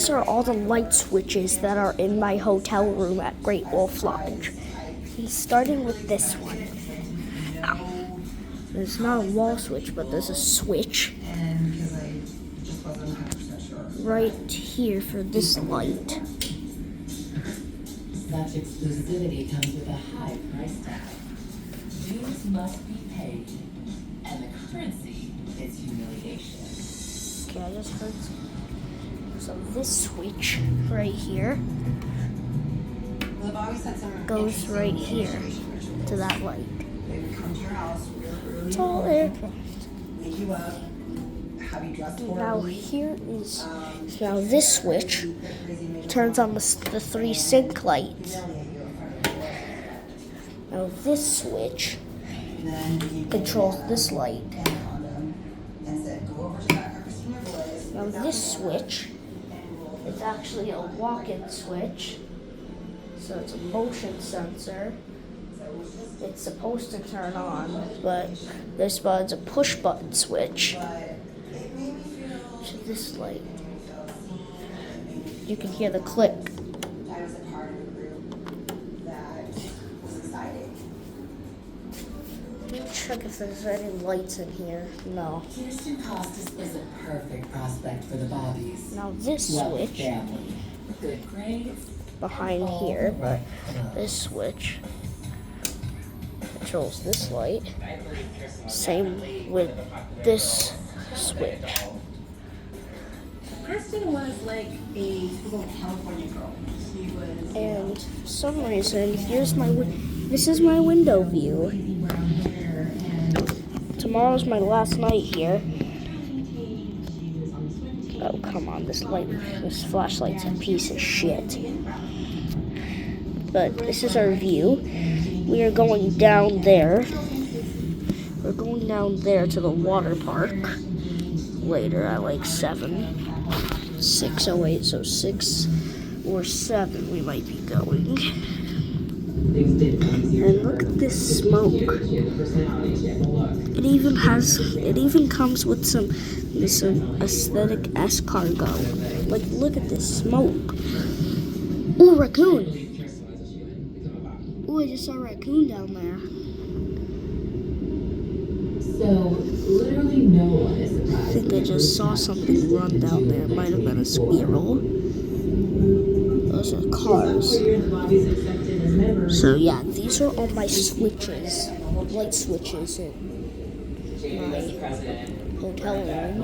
these are all the light switches that are in my hotel room at Great Wolf Lodge. Starting with this one. There's not a wall switch, but there's a switch right here for this light. Such exclusivity comes with a high price tag. Dues must be paid, and the currency is humiliation. Okay, I just heard so this switch right here goes right here to that light. It's all aircraft. Now here is now this switch turns on the three sync lights. Now this switch controls this light. Now this switch is actually a walk-in switch, so it's a motion sensor. It's supposed to turn on, but this one's a push-button switch. To this light, you can hear the click. Check if there's any lights in here. No. Houston Costas is a perfect prospect for the Bobbies. Now this switch Good grades. behind here, but this switch controls this light. Same with this switch. Kristen was like a typical California girl. She was. And for some reason, this is my window view. Tomorrow's my last night here. Oh, come on, this flashlight's a piece of shit. But this is our view. We are going down there. We're going down there to the water park later at like 6:08, so 6 or 7 we might be going. And look at this smoke. It even comes with some aesthetic escargot. Like, look at this smoke. Ooh, raccoon. Ooh, I just saw a raccoon down there. So, literally no one is I surprised. think I just saw something run down there. It might have been a squirrel. Those are cars. So yeah, these are all my switches, light switches in my hotel room.